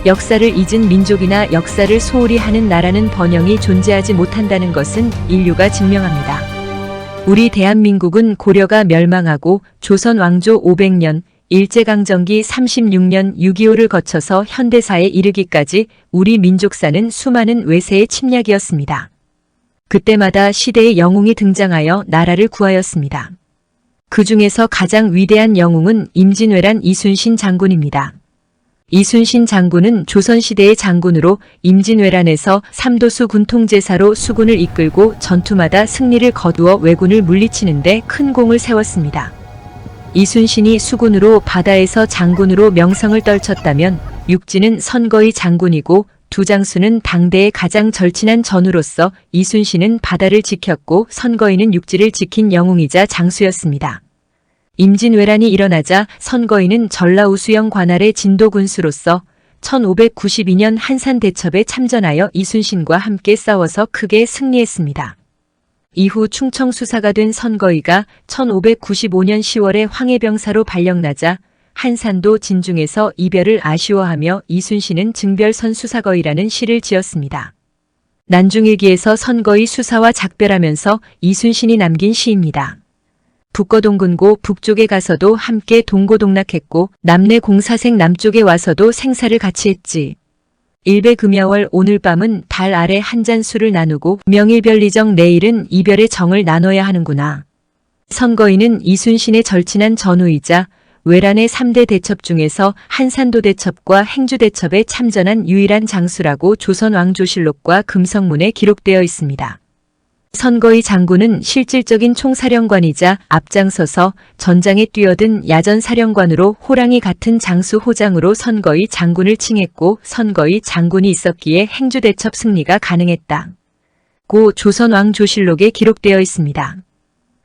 역사를 잊은 민족이나 역사를 소홀히 하는 나라는 번영이 존재하지 못한다는 것은 인류가 증명합니다. 우리 대한민국은 고려가 멸망하고 조선 왕조 500년, 일제강점기 36년 6.25를 거쳐서 현대사에 이르기까지 우리 민족사는 수많은 외세의 침략이었습니다. 그때마다 시대의 영웅이 등장하여 나라를 구하였습니다. 그 중에서 가장 위대한 영웅은 임진왜란 이순신 장군입니다. 이순신 장군은 조선시대의 장군으로 임진왜란에서 삼도수 군통제사로 수군을 이끌고 전투마다 승리를 거두어 왜군을 물리치는 데 큰 공을 세웠습니다. 이순신이 수군으로 바다에서 장군으로 명성을 떨쳤다면 육지는 선거의 장군이고 두 장수는 당대의 가장 절친한 전우로서 이순신은 바다를 지켰고 선거인은 육지를 지킨 영웅이자 장수였습니다. 임진왜란이 일어나자 선거인은 전라우수영 관할의 진도군수로서 1592년 한산대첩에 참전하여 이순신과 함께 싸워서 크게 승리했습니다. 이후 충청수사가 된 선거이가 1595년 10월에 황해병사로 발령나자 한산도 진중에서 이별을 아쉬워하며 이순신은 증별선 수사거이라는 시를 지었습니다. 난중일기에서 선거의 수사와 작별하면서 이순신이 남긴 시입니다. 북거동군고 북쪽에 가서도 함께 동고동락했고 남내 공사생 남쪽에 와서도 생사를 같이 했지. 일배금야월 오늘 밤은 달 아래 한 잔 술을 나누고 명일별리정 내일은 이별의 정을 나눠야 하는구나. 선거인은 이순신의 절친한 전우이자 외란의 3대 대첩 중에서 한산도 대첩과 행주 대첩에 참전한 유일한 장수라고 조선 왕조실록과 금성문에 기록되어 있습니다. 선거의 장군은 실질적인 총사령관이자 앞장서서 전장에 뛰어든 야전사령관으로 호랑이 같은 장수 호장으로 선거의 장군을 칭했고 선거의 장군이 있었기에 행주대첩 승리가 가능했다. 고 조선왕조실록에 기록되어 있습니다.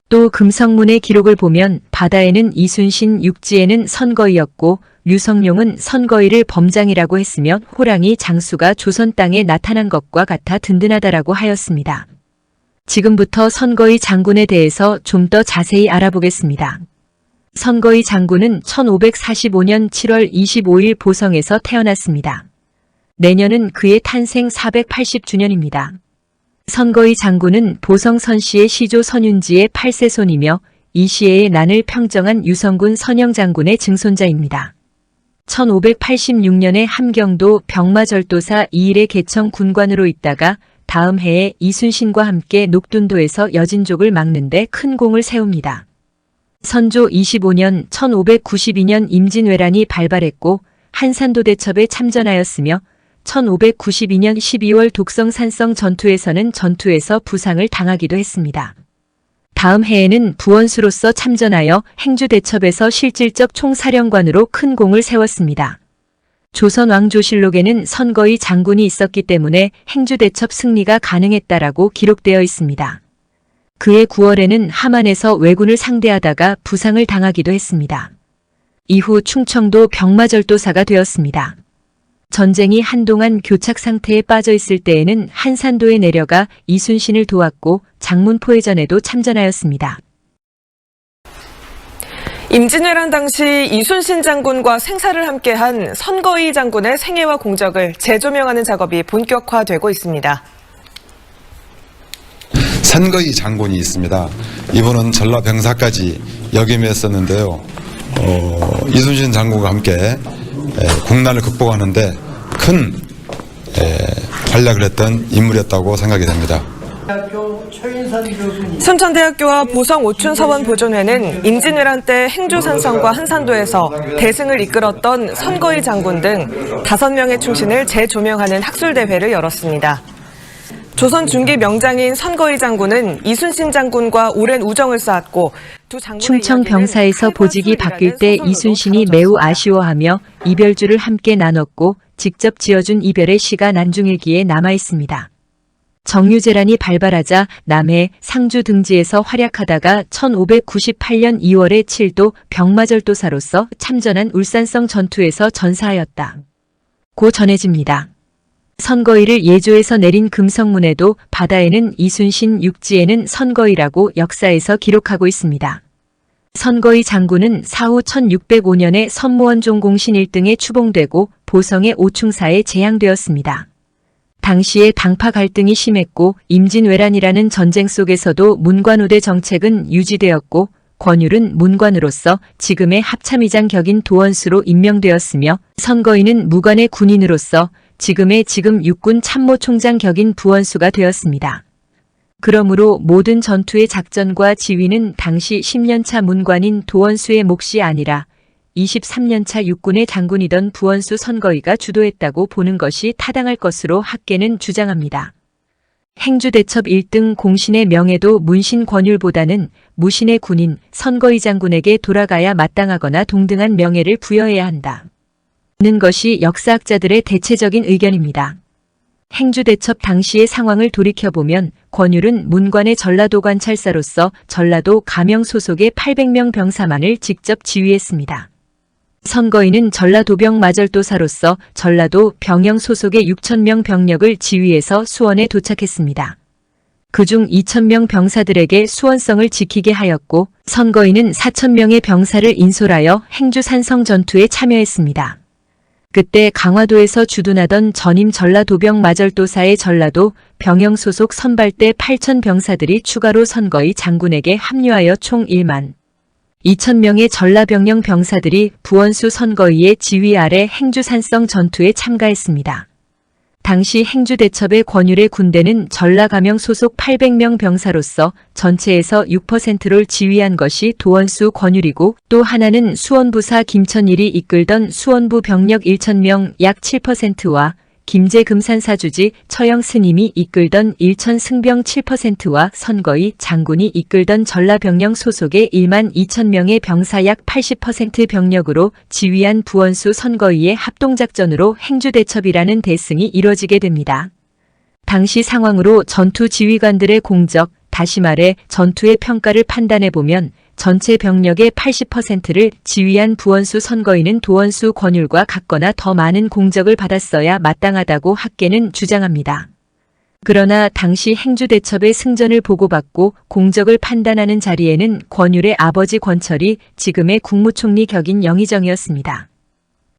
또 금성문의 기록을 보면 바다에는 이순신, 육지에는 선거이였고 류성룡은 선거이를 범장이라고 했으며 호랑이 장수가 조선 땅에 나타난 것과 같아 든든하다라고 하였습니다. 지금부터 선거의 장군에 대해서 좀 더 자세히 알아보겠습니다. 선거의 장군은 1545년 7월 25일 보성에서 태어났습니다. 내년은 그의 탄생 480주년입니다. 선거의 장군은 보성 선씨의 시조 선윤지의 8세손이며 이 시에의 난을 평정한 유성군 선영장군의 증손자입니다. 1586년에 함경도 병마절도사 이일의 개청 군관으로 있다가 다음 해에 이순신과 함께 녹둔도에서 여진족을 막는 데 큰 공을 세웁니다. 선조 25년 1592년 임진왜란이 발발했고 한산도 대첩에 참전하였으며 1592년 12월 독성산성 전투에서는 전투에서 부상을 당하기도 했습니다. 다음 해에는 부원수로서 참전하여 행주대첩에서 실질적 총사령관으로 큰 공을 세웠습니다. 조선왕조실록에는 선거의 장군이 있었기 때문에 행주대첩 승리가 가능했다라고 기록되어 있습니다. 그해 9월에는 함안에서 왜군을 상대하다가 부상을 당하기도 했습니다. 이후 충청도 병마절도사가 되었습니다. 전쟁이 한동안 교착 상태에 빠져 있을 때에는 한산도에 내려가 이순신을 도왔고 장문포회전에도 참전하였습니다. 임진왜란 당시 이순신 장군과 생사를 함께한 선거의 장군의 생애와 공적을 재조명하는 작업이 본격화되고 있습니다. 선거의 장군이 있습니다. 이분은 전라병사까지 역임했었는데요. 이순신 장군과 함께 국난을 극복하는데 큰 활약을 했던 인물이었다고 생각이 됩니다. 순천대학교와 보성 오춘서원 보존회는 임진왜란 때 행주산성과 한산도에서 대승을 이끌었던 선거의 장군 등 5명의 충신을 재조명하는 학술대회를 열었습니다. 조선 중기 명장인 선거의 장군은 이순신 장군과 오랜 우정을 쌓았고 충청 병사에서 보직이 바뀔 때 이순신이 매우 아쉬워하며 이별주를 함께 나눴고 직접 지어준 이별의 시가 난중일기에 남아있습니다. 정유재란이 발발하자 남해 상주 등지에서 활약하다가 1598년 2월에 7도 병마절도사로서 참전한 울산성 전투에서 전사하였다. 고 전해집니다. 선거이를 예조에서 내린 금성문에도 바다에는 이순신, 육지에는 선거이라고 역사에서 기록하고 있습니다. 선거의 장군은 사후 1605년에 선무원종 공신 1등에 추봉되고 보성의 오충사에 제향되었습니다. 당시에 당파 갈등이 심했고 임진왜란이라는 전쟁 속에서도 문관우대 정책은 유지되었고 권율은 문관으로서 지금의 합참의장 격인 도원수로 임명되었으며 선거인은 무관의 군인으로서 지금 육군 참모총장 격인 부원수가 되었습니다. 그러므로 모든 전투의 작전과 지휘는 당시 10년차 문관인 도원수의 몫이 아니라 23년차 육군의 장군이던 부원수 선거위가 주도했다고 보는 것이 타당할 것으로 학계는 주장합니다. 행주대첩 1등 공신의 명예도 문신 권율보다는 무신의 군인 선거위 장군에게 돌아가야 마땅하거나 동등한 명예를 부여해야 한다. 는 것이 역사학자들의 대체적인 의견입니다. 행주대첩 당시의 상황을 돌이켜보면 권율은 문관의 전라도 관찰사로서 전라도 가명 소속의 800명 병사만을 직접 지휘했습니다. 선거인은 전라도병 마절도사로서 전라도 병영 소속의 6,000명 병력을 지휘해서 수원에 도착했습니다. 그중 2,000명 병사들에게 수원성을 지키게 하였고 선거인은 4,000명의 병사를 인솔하여 행주산성 전투에 참여했습니다. 그때 강화도에서 주둔하던 전임 전라도병 마절도사의 전라도 병영 소속 선발대 8,000 병사들이 추가로 선거의 장군에게 합류하여 총 1만 2,000명의 전라병영 병사들이 부원수 선거위의 지휘 아래 행주산성 전투에 참가했습니다. 당시 행주대첩의 권율의 군대는 전라가명 소속 800명 병사로서 전체에서 6%를 지휘한 것이 도원수 권율이고 또 하나는 수원부사 김천일이 이끌던 수원부 병력 1,000명 약 7%와 김제 금산사주지 처영 스님이 이끌던 1,000 승병 7%와 선거의 장군이 이끌던 전라병영 소속의 1만 2,000명의 병사 약 80% 병력으로 지휘한 부원수 선거위의 합동작전으로 행주대첩이라는 대승이 이뤄지게 됩니다. 당시 상황으로 전투 지휘관들의 공적, 다시 말해 전투의 평가를 판단해보면 전체 병력의 80%를 지휘한 부원수 선거인은 도원수 권율과 같거나 더 많은 공적을 받았어야 마땅하다고 학계는 주장합니다. 그러나 당시 행주대첩의 승전을 보고받고 공적을 판단하는 자리에는 권율의 아버지 권철이 지금의 국무총리 격인 영의정이었습니다.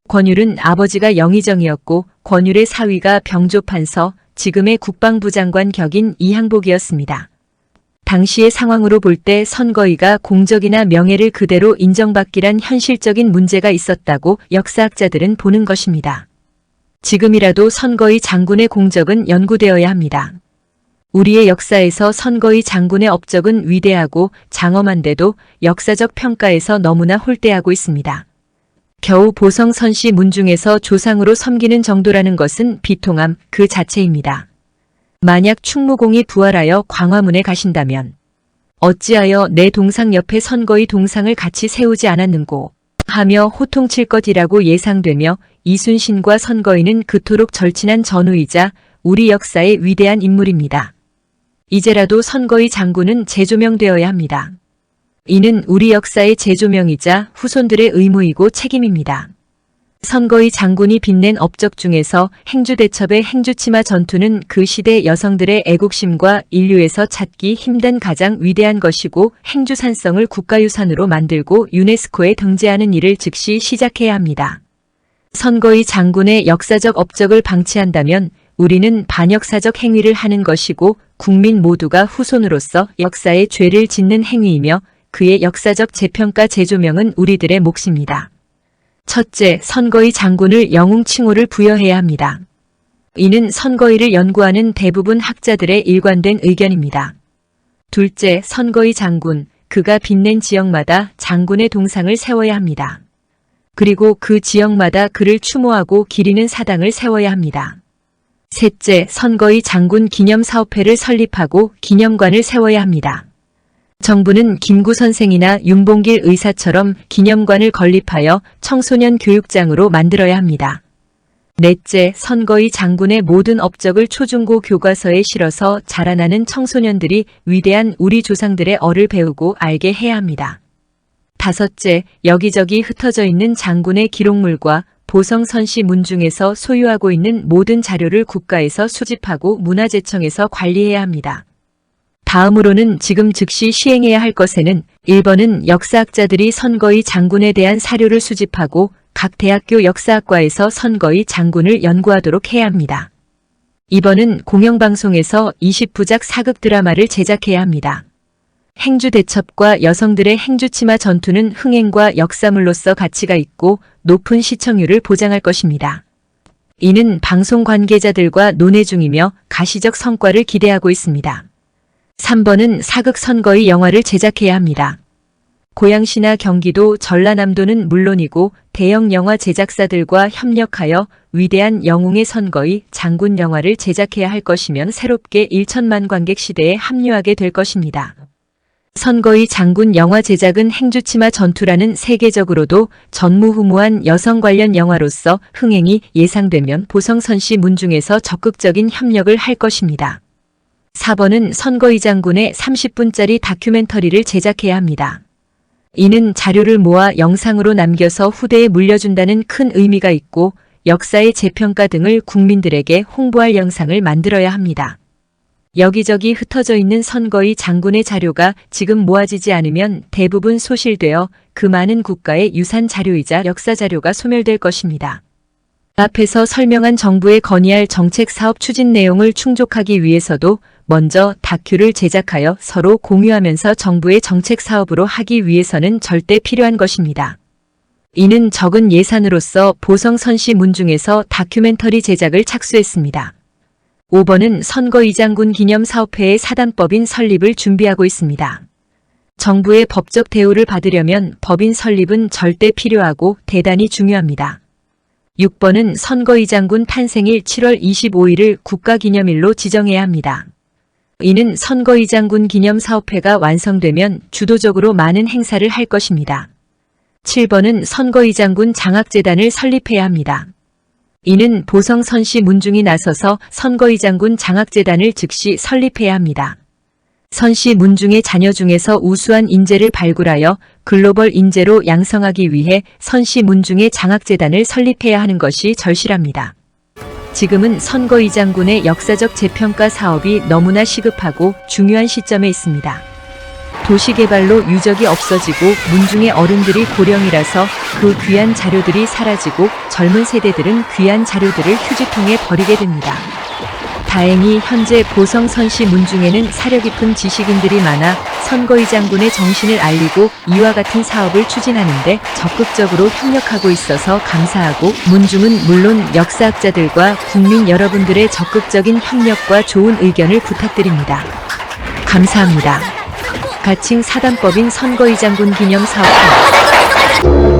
권율은 아버지가 영의정이었고 권율의 사위가 병조판서, 지금의 국방부 장관 격인 이항복이었습니다. 당시의 상황으로 볼 때 선거위가 공적이나 명예를 그대로 인정받기란 현실적인 문제가 있었다고 역사학자들은 보는 것입니다. 지금이라도 선거위 장군의 공적은 연구되어야 합니다. 우리의 역사에서 선거위 장군의 업적은 위대하고 장엄한데도 역사적 평가에서 너무나 홀대하고 있습니다. 겨우 보성 선씨 문중에서 조상으로 섬기는 정도라는 것은 비통함 그 자체입니다. 만약 충무공이 부활하여 광화문에 가신다면 어찌하여 내 동상 옆에 선거의 동상을 같이 세우지 않았는고 하며 호통칠 것이라고 예상되며 이순신과 선거인은 그토록 절친한 전우이자 우리 역사의 위대한 인물입니다. 이제라도 선거의 장군은 재조명되어야 합니다. 이는 우리 역사의 재조명이자 후손들의 의무이고 책임입니다. 선거의 장군이 빛낸 업적 중에서 행주대첩의 행주치마 전투는 그 시대 여성들의 애국심과 인류에서 찾기 힘든 가장 위대한 것이고 행주산성을 국가유산으로 만들고 유네스코에 등재하는 일을 즉시 시작해야 합니다. 선거의 장군의 역사적 업적을 방치한다면 우리는 반역사적 행위를 하는 것이고 국민 모두가 후손으로서 역사의 죄를 짓는 행위이며 그의 역사적 재평가 재조명은 우리들의 몫입니다. 첫째, 선거의 장군을 영웅 칭호를 부여해야 합니다. 이는 선거의를 연구하는 대부분 학자들의 일관된 의견입니다. 둘째, 선거의 장군, 그가 빛낸 지역마다 장군의 동상을 세워야 합니다. 그리고 그 지역마다 그를 추모하고 기리는 사당을 세워야 합니다. 셋째, 선거의 장군 기념사업회를 설립하고 기념관을 세워야 합니다. 정부는 김구 선생이나 윤봉길 의사처럼 기념관을 건립하여 청소년 교육장으로 만들어야 합니다. 넷째, 선거의 장군의 모든 업적을 초중고 교과서에 실어서 자라나는 청소년들이 위대한 우리 조상들의 얼을 배우고 알게 해야 합니다. 다섯째, 여기저기 흩어져 있는 장군의 기록물과 보성선씨 문중에서 소유하고 있는 모든 자료를 국가에서 수집하고 문화재청에서 관리해야 합니다. 다음으로는 지금 즉시 시행해야 할 것에는 1번은 역사학자들이 선거의 장군에 대한 사료를 수집하고 각 대학교 역사학과에서 선거의 장군을 연구하도록 해야 합니다. 2번은 공영방송에서 20부작 사극 드라마를 제작해야 합니다. 행주대첩과 여성들의 행주치마 전투는 흥행과 역사물로서 가치가 있고 높은 시청률을 보장할 것입니다. 이는 방송 관계자들과 논의 중이며 가시적 성과를 기대하고 있습니다. 3번은 사극 선거의 영화를 제작해야 합니다. 고양시나 경기도, 전라남도는 물론이고 대형 영화 제작사들과 협력하여 위대한 영웅의 선거의 장군 영화를 제작해야 할 것이면 새롭게 1천만 관객 시대에 합류하게 될 것입니다. 선거의 장군 영화 제작은 행주치마 전투라는 세계적으로도 전무후무한 여성 관련 영화로서 흥행이 예상되면 보성선시 문중에서 적극적인 협력을 할 것입니다. 4번은 선거의 장군의 30분짜리 다큐멘터리를 제작해야 합니다. 이는 자료를 모아 영상으로 남겨서 후대에 물려준다는 큰 의미가 있고 역사의 재평가 등을 국민들에게 홍보할 영상을 만들어야 합니다. 여기저기 흩어져 있는 선거의 장군의 자료가 지금 모아지지 않으면 대부분 소실되어 그 많은 국가의 유산 자료이자 역사 자료가 소멸될 것입니다. 앞에서 설명한 정부에 건의할 정책 사업 추진 내용을 충족하기 위해서도 먼저 다큐를 제작하여 서로 공유하면서 정부의 정책 사업으로 하기 위해서는 절대 필요한 것입니다. 이는 적은 예산으로서 보성선시 문중에서 다큐멘터리 제작을 착수했습니다. 5번은 선거의 장군 기념사업회의 사단법인 설립을 준비하고 있습니다. 정부의 법적 대우를 받으려면 법인 설립은 절대 필요하고 대단히 중요합니다. 6번은 선거의 장군 탄생일 7월 25일을 국가기념일로 지정해야 합니다. 이는 선거의 장군 기념사업회가 완성되면 주도적으로 많은 행사를 할 것입니다. 7번은 선거의 장군 장학재단을 설립해야 합니다. 이는 보성선시 문중이 나서서 선거의 장군 장학재단을 즉시 설립해야 합니다. 선시 문중의 자녀 중에서 우수한 인재를 발굴하여 글로벌 인재로 양성하기 위해 선시 문중의 장학재단을 설립해야 하는 것이 절실합니다. 지금은 선거의 장군의 역사적 재평가 사업이 너무나 시급하고 중요한 시점에 있습니다. 도시개발로 유적이 없어지고 문중의 어른들이 고령이라서 그 귀한 자료들이 사라지고 젊은 세대들은 귀한 자료들을 휴지통에 버리게 됩니다. 다행히 현재 보성선시 문중에는 사려 깊은 지식인들이 많아 선거의 장군의 정신을 알리고 이와 같은 사업을 추진하는데 적극적으로 협력하고 있어서 감사하고 문중은 물론 역사학자들과 국민 여러분들의 적극적인 협력과 좋은 의견을 부탁드립니다. 감사합니다. 가칭 사단법인 선거의 장군 기념사업회